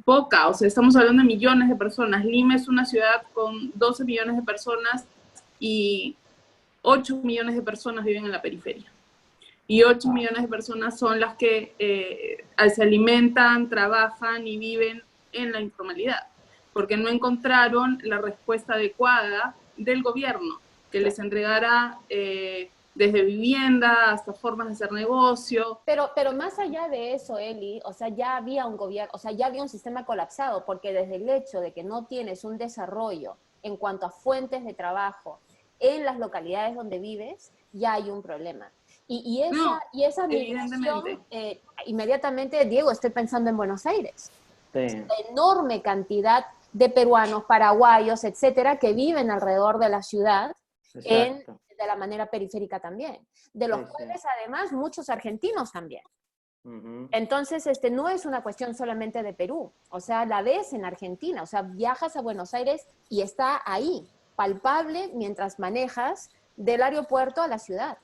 poca, o sea, estamos hablando de millones de personas. Lima es una ciudad con 12 millones de personas y 8 millones de personas viven en la periferia. Y 8 millones de personas son las que se alimentan, trabajan y viven en la informalidad, porque no encontraron la respuesta adecuada del gobierno, que les entregara desde vivienda hasta formas de hacer negocio. Pero más allá de eso, Eli, o sea, ya había un gobierno, o sea, ya había un sistema colapsado, porque desde el hecho de que no tienes un desarrollo en cuanto a fuentes de trabajo en las localidades donde vives, ya hay un problema. Y esa migración, inmediatamente, Diego, estoy pensando en Buenos Aires. Sí. La enorme cantidad de peruanos, paraguayos, etcétera, que viven alrededor de la ciudad de la manera periférica también, de los cuales además muchos argentinos también. Entonces, no es una cuestión solamente de Perú, o sea, la ves en Argentina, o sea, viajas a Buenos Aires y está ahí, palpable mientras manejas del aeropuerto a la ciudad.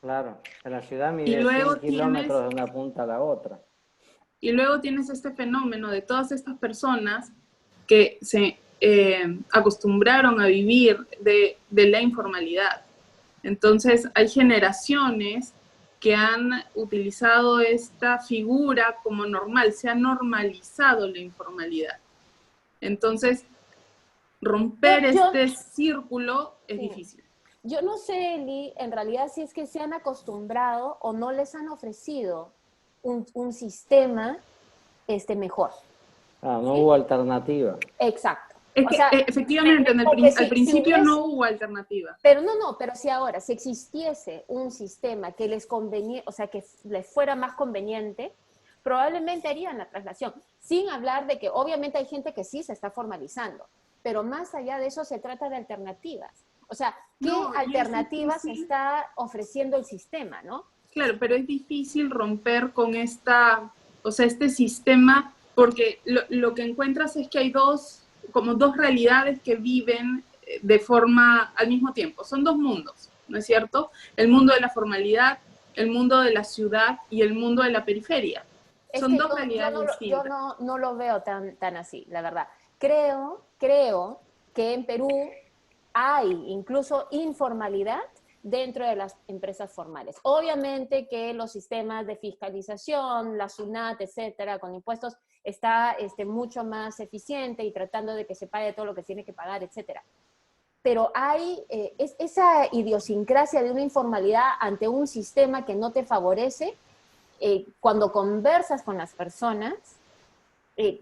Claro, en la ciudad Y mide luego 100 kilómetros de una punta a la otra. Y luego tienes este fenómeno de todas estas personas que se acostumbraron a vivir de la informalidad. Entonces, hay generaciones que han utilizado esta figura como normal, se ha normalizado la informalidad. Entonces, romper este círculo es difícil. Yo no sé, Eli, en realidad si es que se han acostumbrado o no les han ofrecido un sistema mejor. Ah, no hubo alternativa. Exacto. Es que, efectivamente, al principio no hubo alternativa. Pero pero si ahora, si existiese un sistema que les conveniera, o sea, que les fuera más conveniente, probablemente harían la traslación. Sin hablar de que obviamente hay gente que sí se está formalizando, pero más allá de eso se trata de alternativas. O sea, ¿qué alternativas está ofreciendo el sistema, no? Claro, pero es difícil romper con este sistema, porque lo que encuentras es que hay como dos realidades que viven de forma al mismo tiempo. Son dos mundos, ¿no es cierto? El mundo de la formalidad, el mundo de la ciudad y el mundo de la periferia. Son dos realidades distintas. Yo no lo veo tan así, la verdad. Creo que en Perú hay incluso informalidad dentro de las empresas formales. Obviamente que los sistemas de fiscalización, la SUNAT, etcétera, con impuestos, está mucho más eficiente y tratando de que se pague todo lo que tiene que pagar, etcétera. Pero hay esa idiosincrasia de una informalidad ante un sistema que no te favorece. Cuando conversas con las personas,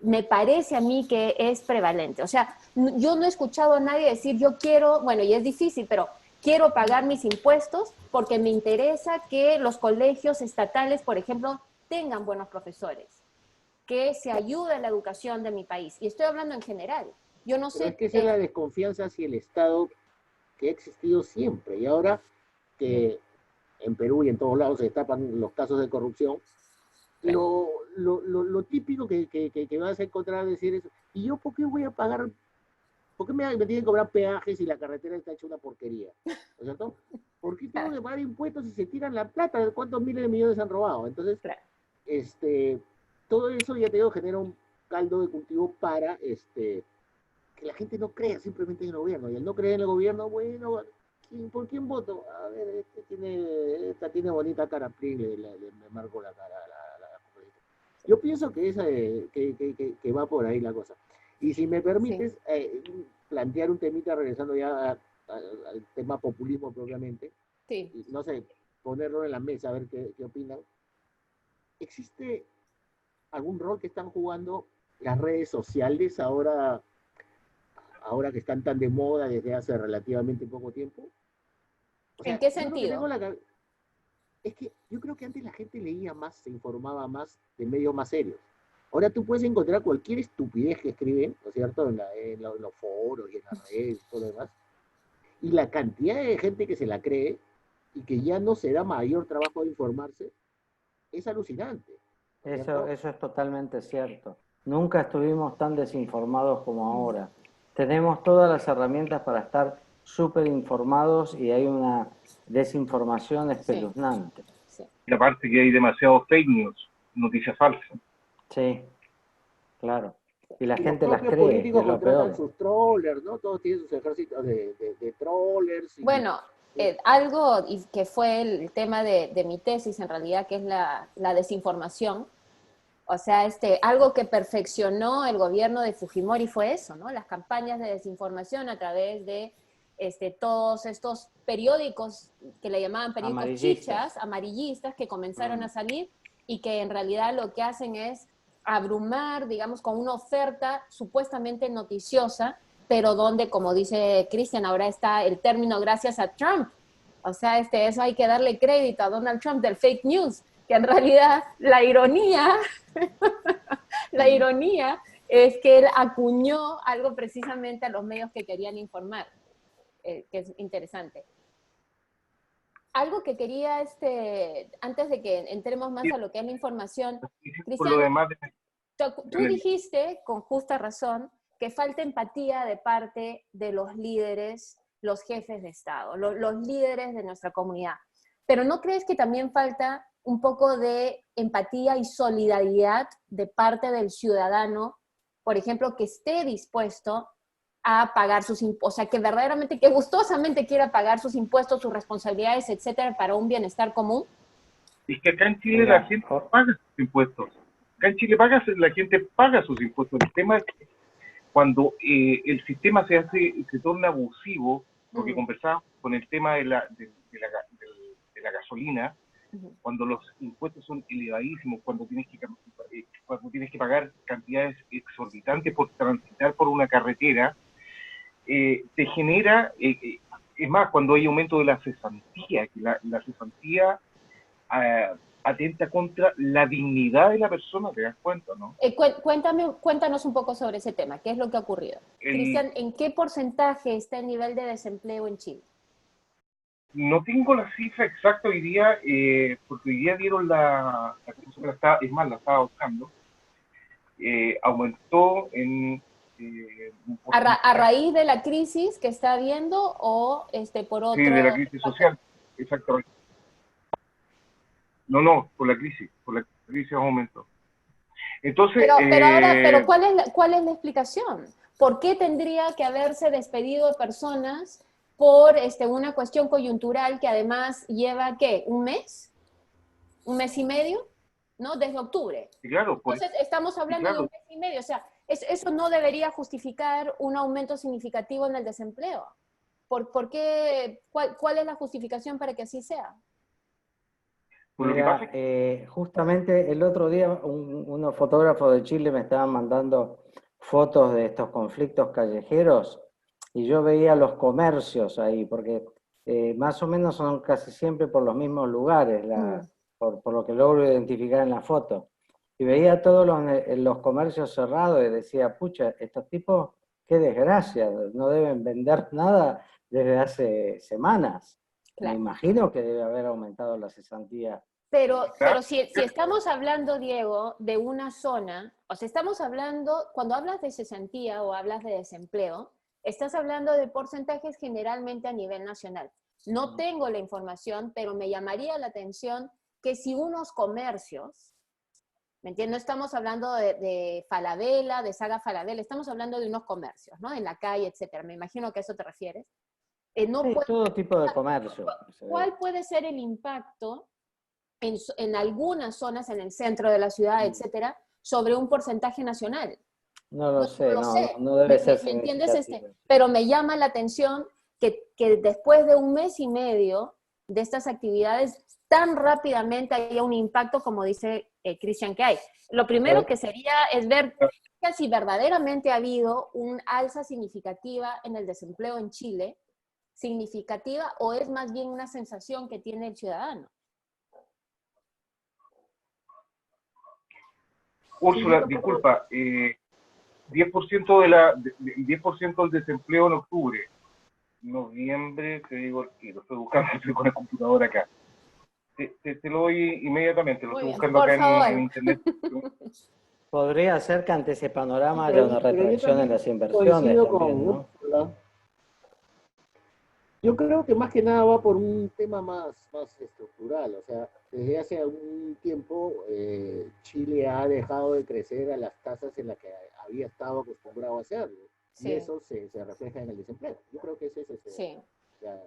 me parece a mí que es prevalente. O sea, yo no he escuchado a nadie decir, yo quiero, bueno, y es difícil, pero quiero pagar mis impuestos porque me interesa que los colegios estatales, por ejemplo, tengan buenos profesores, que se ayude en la educación de mi país. Y estoy hablando en general. Yo no sé... Es que esa es la desconfianza hacia el Estado que ha existido siempre. Y ahora que en Perú y en todos lados se destapan los casos de corrupción, lo típico que vas a encontrar decir es, ¿y yo por qué voy a pagar? ¿Por qué me tienen que cobrar peajes si la carretera está hecha una porquería? ¿No es cierto? ¿Por qué tengo que pagar impuestos si se tiran la plata? ¿De cuántos miles de millones han robado? Entonces, todo eso, ya te digo, genera un caldo de cultivo para que la gente no crea simplemente en el gobierno. Y al no creer en el gobierno, bueno, ¿por quién voto? A ver, esta tiene bonita cara, le marco la cara. Yo pienso que va por ahí la cosa. Y si me permites plantear un temita, regresando ya al tema populismo propiamente, no sé, ponerlo en la mesa, a ver qué opinan. ¿Existe algún rol que están jugando las redes sociales ahora que están tan de moda desde hace relativamente poco tiempo? O sea, ¿en qué sentido? Es que yo creo que antes la gente leía más, se informaba más de medios más serios. Ahora tú puedes encontrar cualquier estupidez que escriben, ¿no es cierto?, en los foros y en las redes y todo lo demás. Y la cantidad de gente que se la cree y que ya no se da mayor trabajo de informarse es alucinante. Eso es totalmente cierto. Nunca estuvimos tan desinformados como ahora. Tenemos todas las herramientas para estar súper informados y hay una desinformación espeluznante. Sí. Y aparte que hay demasiados fake news, noticias falsas. Sí, claro. Y la gente las cree. Los políticos contratan sus trollers, ¿no? Todos tienen sus ejércitos de trollers. Bueno, algo que fue el tema de mi tesis, en realidad, que es la desinformación. O sea, algo que perfeccionó el gobierno de Fujimori fue eso, ¿no? Las campañas de desinformación a través de todos estos periódicos que le llamaban periódicos chichas, amarillistas, que comenzaron a salir y que en realidad lo que hacen es abrumar, digamos, con una oferta supuestamente noticiosa, pero donde, como dice Cristian, ahora está el término gracias a Trump. O sea, eso hay que darle crédito a Donald Trump del fake news, que en realidad la ironía es que él acuñó algo precisamente a los medios que querían informar, que es interesante. Algo que quería, antes de que entremos más a lo que es la información, Cristian, tú dijiste con justa razón que falta empatía de parte de los líderes, los jefes de Estado, los líderes de nuestra comunidad. Pero ¿no crees que también falta un poco de empatía y solidaridad de parte del ciudadano, por ejemplo, que esté dispuesto a pagar sus impuestos, o sea, que verdaderamente, que gustosamente quiera pagar sus impuestos, sus responsabilidades, etcétera, para un bienestar común? Es que acá en Chile la gente paga sus impuestos. Acá en Chile la gente paga sus impuestos. El tema es que cuando el sistema se torna abusivo, porque conversaba con el tema de la gasolina, cuando los impuestos son elevadísimos, cuando tienes que pagar cantidades exorbitantes por transitar por una carretera, te genera, es más, cuando hay aumento de la cesantía, que la cesantía atenta contra la dignidad de la persona, ¿te das cuenta, no? Cuéntanos un poco sobre ese tema, ¿qué es lo que ha ocurrido? Cristian, ¿en qué porcentaje está el nivel de desempleo en Chile? No tengo la cifra exacta hoy día, porque hoy día dieron es más, la estaba buscando, aumentó en... ¿A raíz de la crisis que está habiendo o por otro? Sí, de la crisis social, exactamente. No, por la crisis aumentó. Entonces, pero ¿cuál es la explicación? ¿Por qué tendría que haberse despedido personas por una cuestión coyuntural que además lleva, ¿qué? ¿Un mes? ¿Un mes y medio? ¿No? Desde octubre. Claro, entonces estamos hablando de un mes y medio, o sea, eso no debería justificar un aumento significativo en el desempleo. ¿Por qué? ¿Cuál es la justificación para que así sea? Mira, justamente el otro día unos fotógrafos de Chile me estaban mandando fotos de estos conflictos callejeros y yo veía los comercios ahí, porque más o menos son casi siempre por los mismos lugares, por lo que logro identificar en la foto. Y veía todos los comercios cerrados y decía, pucha, estos tipos, qué desgracia, no deben vender nada desde hace semanas. Claro. Me imagino que debe haber aumentado la cesantía. Pero si estamos hablando, Diego, de una zona, o sea, estamos hablando, cuando hablas de cesantía o hablas de desempleo, estás hablando de porcentajes generalmente a nivel nacional. No tengo la información, pero me llamaría la atención que si unos comercios, ¿me entiendes? No estamos hablando de Falabella, de Saga Falabella, estamos hablando de unos comercios, ¿no? En la calle, etcétera. Me imagino que a eso te refieres. Sí, todo tipo de comercio. ¿Cuál puede ser el impacto en algunas zonas, en el centro de la ciudad, etcétera, sobre un porcentaje nacional? No lo sé, no debe ser ¿me entiendes? Pero me llama la atención que después de un mes y medio de estas actividades, tan rápidamente haya un impacto como dice Cristian que hay. Lo primero que sería es ver si verdaderamente ha habido un alza significativa en el desempleo en Chile, significativa, o es más bien una sensación que tiene el ciudadano. Úrsula, disculpa, 10% 10% del desempleo en octubre. Noviembre, te digo, lo estoy buscando, estoy con el computador acá. Te lo doy inmediatamente, lo estoy buscando acá en internet. Podría ser que ante ese panorama haya una retracción en las inversiones también, ¿no? Yo creo que más que nada va por un tema más estructural. O sea, desde hace algún tiempo Chile ha dejado de crecer a las tasas en las que había estado acostumbrado a hacerlo. Sí. Y eso se refleja en el desempleo. Yo creo que esa es la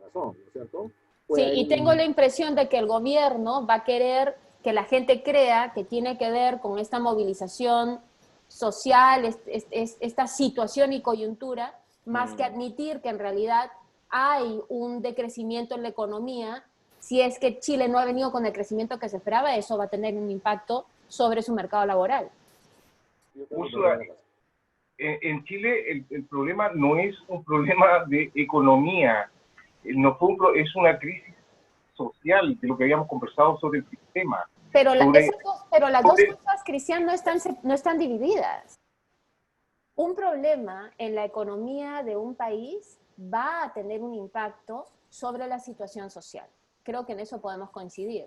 razón, ¿no es cierto? Sí, y tengo la impresión de que el gobierno va a querer que la gente crea que tiene que ver con esta movilización social, esta situación y coyuntura, más que admitir que en realidad hay un decrecimiento en la economía. Si es que Chile no ha venido con el crecimiento que se esperaba, eso va a tener un impacto sobre su mercado laboral. Úrsula, en Chile el problema no es un problema de economía, es una crisis social de lo que habíamos conversado sobre el sistema. Pero las dos cosas, Cristian, no están divididas. Un problema en la economía de un país va a tener un impacto sobre la situación social. Creo que en eso podemos coincidir.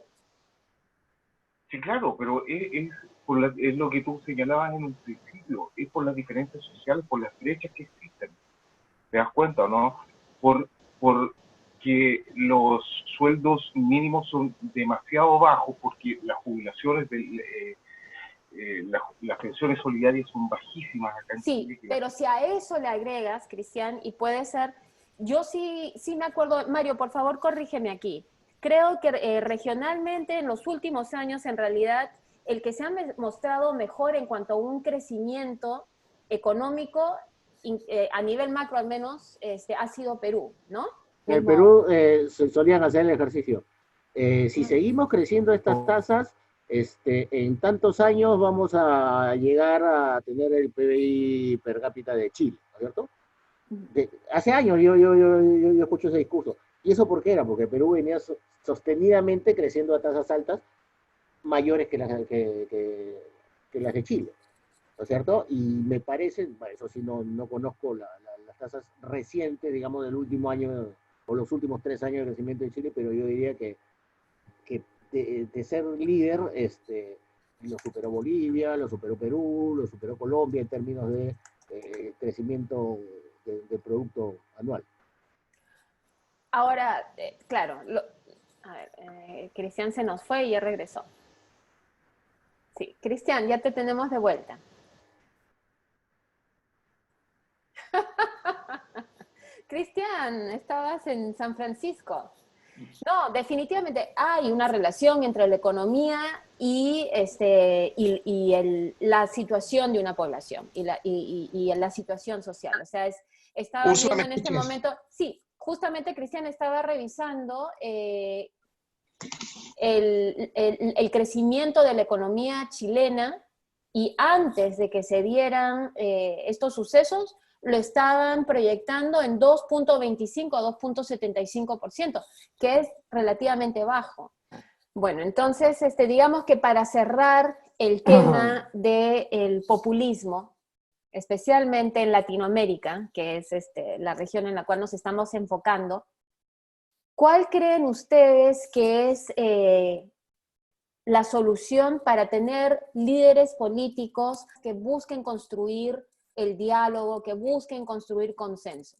Sí, claro, pero es lo que tú señalabas en un principio, es por las diferencias sociales, por las brechas que existen. ¿Te das cuenta o no? Porque los sueldos mínimos son demasiado bajos, porque las jubilaciones, las pensiones solidarias son bajísimas acá en Sí, Chile. pero si a eso le agregas, Cristian, y puede ser, yo sí me acuerdo, Mario, por favor, corrígeme aquí. Creo que regionalmente en los últimos años, en realidad, el que se ha mostrado mejor en cuanto a un crecimiento económico, a nivel macro al menos, ha sido Perú, ¿no? En el Mismo. Perú se solían hacer el ejercicio. Si seguimos creciendo estas tasas, en tantos años vamos a llegar a tener el PBI per cápita de Chile, ¿no es cierto? Hace años yo escucho ese discurso. ¿Y eso por qué era? Porque Perú venía sostenidamente creciendo a tasas altas mayores que las de Chile, ¿no es cierto? Y me parece, eso sí no conozco las tasas recientes, digamos, del último año o los últimos 3 años de crecimiento de Chile, pero yo diría que de ser líder, lo superó Bolivia, lo superó Perú, lo superó Colombia en términos de crecimiento de producto anual. Ahora, claro, a ver, Cristian se nos fue y ya regresó. Sí, Cristian, ya te tenemos de vuelta. Cristian, estabas en San Francisco. No, definitivamente hay una relación entre la economía y, la situación de una población y la situación social. O sea, estaba viendo en este momento, sí, justamente Cristian estaba revisando el crecimiento de la economía chilena y antes de que se dieran estos sucesos, lo estaban proyectando en 2.25 a 2.75%, que es relativamente bajo. Bueno, entonces, digamos que para cerrar el tema del populismo, especialmente en Latinoamérica, que es la región en la cual nos estamos enfocando, ¿cuál creen ustedes que es la solución para tener líderes políticos que busquen construir el diálogo, que busquen construir consenso?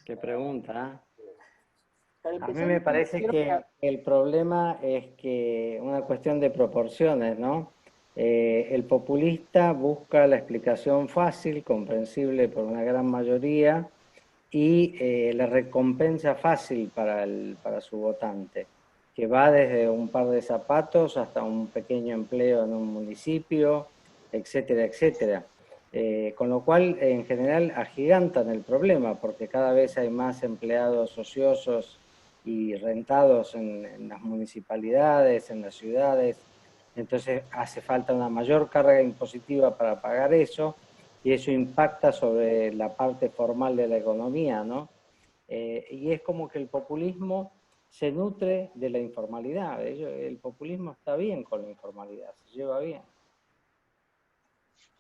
Qué pregunta, ¿eh? A mí empezar, me parece que el problema es que una cuestión de proporciones, ¿no? El populista busca la explicación fácil, comprensible por una gran mayoría, y la recompensa fácil para su votante, que va desde un par de zapatos hasta un pequeño empleo en un municipio, etcétera, etcétera. Con lo cual, en general, agigantan el problema, porque cada vez hay más empleados ociosos y rentados en las municipalidades, en las ciudades. Entonces hace falta una mayor carga impositiva para pagar eso, y eso impacta sobre la parte formal de la economía, ¿no? Y es como que el populismo se nutre de la informalidad. El populismo está bien con la informalidad, se lleva bien.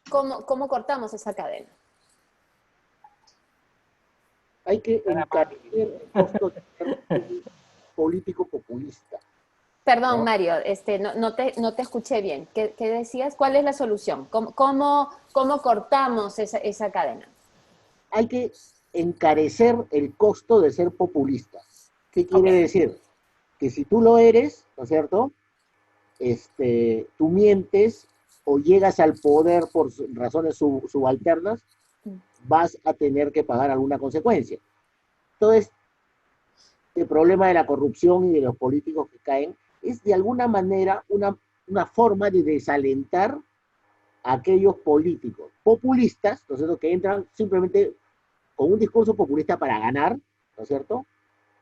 ¿Cómo cortamos esa cadena? Hay que encarecer el costo de ser político populista. Perdón, ¿no? Mario, no te escuché bien. ¿Qué decías? ¿Cuál es la solución? ¿Cómo cortamos esa cadena? Hay que encarecer el costo de ser populista. ¿Qué quiere decir? Que si tú lo eres, ¿no es cierto? Tú mientes o llegas al poder por razones subalternas, vas a tener que pagar alguna consecuencia. Entonces, el problema de la corrupción y de los políticos que caen es de alguna manera una forma de desalentar a aquellos políticos populistas, ¿no es cierto?, que entran simplemente con un discurso populista para ganar, ¿no es cierto?,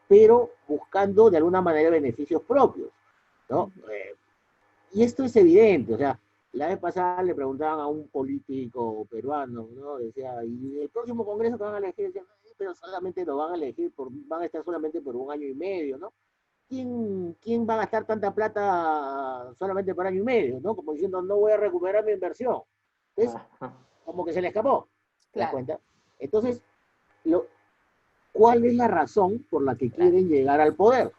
pero buscando de alguna manera beneficios propios, ¿no? Y esto es evidente, o sea, la vez pasada le preguntaban a un político peruano, ¿no? Decía, ¿y el próximo congreso que van a elegir? Decía, pero solamente lo van a elegir, van a estar solamente por 1 año y medio, ¿no? ¿Quién va a gastar tanta plata solamente por 1 año y medio, ¿no? Como diciendo, no voy a recuperar mi inversión. Entonces, como que se le escapó, ¿te das cuenta? Entonces, ¿cuál es la razón por la que quieren llegar al poder?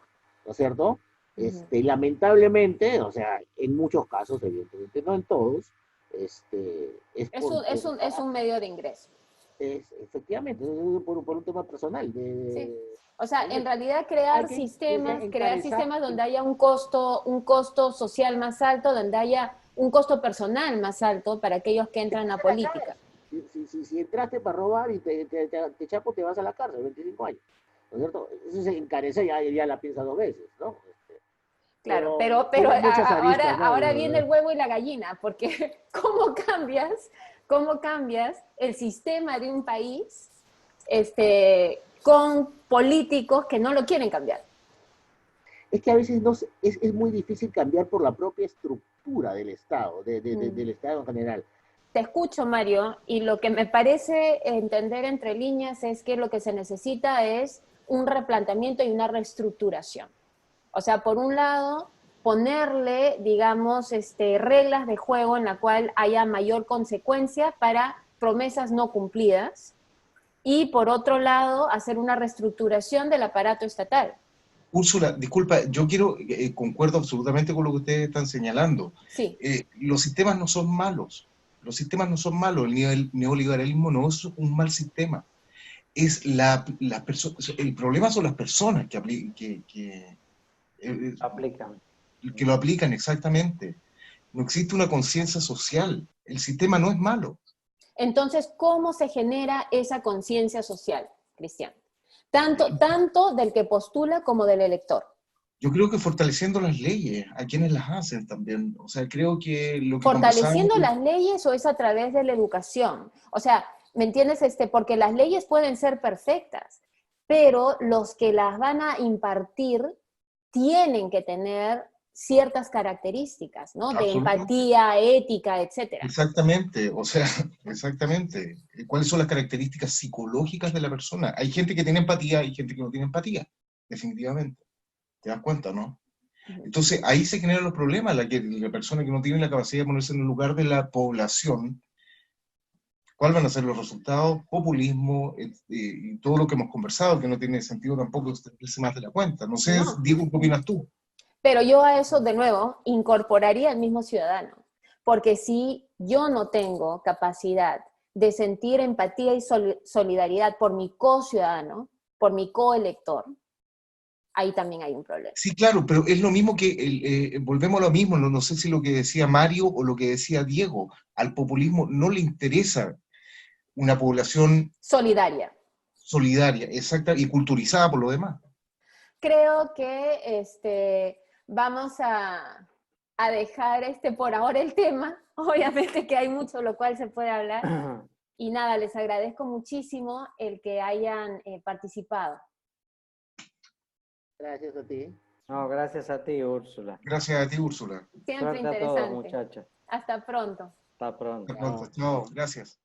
¿no es cierto? Lamentablemente, o sea, en muchos casos, evidentemente no en todos, es un medio de ingreso. Efectivamente, por un tema personal. Sí. O sea, en realidad crear sistemas donde haya un costo social más alto, donde haya un costo personal más alto para aquellos que entran a política. Si entraste para robar y te chapo, te vas a la cárcel, 25 años, ¿no es cierto? Eso se encarece, ya la piensa 2 veces, ¿no? Claro, pero ahora viene el huevo y la gallina, porque ¿cómo cambias el sistema de un país con políticos que no lo quieren cambiar? Es que a veces es muy difícil cambiar por la propia estructura del Estado, del Estado en general. Te escucho, Mario, y lo que me parece entender entre líneas es que lo que se necesita es un replanteamiento y una reestructuración. O sea, por un lado, ponerle, digamos, reglas de juego en la cual haya mayor consecuencia para promesas no cumplidas, y por otro lado, hacer una reestructuración del aparato estatal. Úrsula, disculpa, yo concuerdo absolutamente con lo que ustedes están señalando. Sí. Los sistemas no son malos. Los sistemas no son malos. El neoliberalismo no es un mal sistema. Es el problema son las personas que lo aplican exactamente. No existe una conciencia social. El sistema no es malo. Entonces, ¿cómo se genera esa conciencia social, Cristian? Tanto del que postula como del elector. Yo creo que fortaleciendo las leyes, a quienes las hacen también. O sea, creo que lo que ¿Fortaleciendo las leyes o es a través de la educación? O sea, ¿me entiendes? Porque las leyes pueden ser perfectas, pero los que las van a impartir tienen que tener ciertas características, ¿no? De empatía, ética, etcétera. Exactamente, o sea, exactamente. ¿Cuáles son las características psicológicas de la persona? Hay gente que tiene empatía, hay gente que no tiene empatía, definitivamente. ¿Te das cuenta, no? Entonces, ahí se generan los problemas, la persona que no tiene la capacidad de ponerse en el lugar de la población. ¿Cuáles van a ser los resultados? Populismo y todo lo que hemos conversado, que no tiene sentido tampoco extenderse más de la cuenta. No sé, Diego, ¿qué opinas tú? Pero yo a eso, de nuevo, incorporaría al mismo ciudadano. Porque si yo no tengo capacidad de sentir empatía y solidaridad por mi co-ciudadano, por mi coelector, ahí también hay un problema. Sí, claro, pero es lo mismo que, volvemos a lo mismo, no sé si lo que decía Mario o lo que decía Diego, al populismo no le interesa una población solidaria, exacta, y culturizada por lo demás. Creo que vamos a dejar por ahora el tema. Obviamente que hay mucho lo cual se puede hablar. Y nada, les agradezco muchísimo el que hayan participado. Gracias a ti. No, gracias a ti, Úrsula. Gracias a ti, Úrsula. Siempre Suerte interesante. a todos, muchachos. Hasta pronto. Hasta pronto. Hasta pronto. Chao, gracias.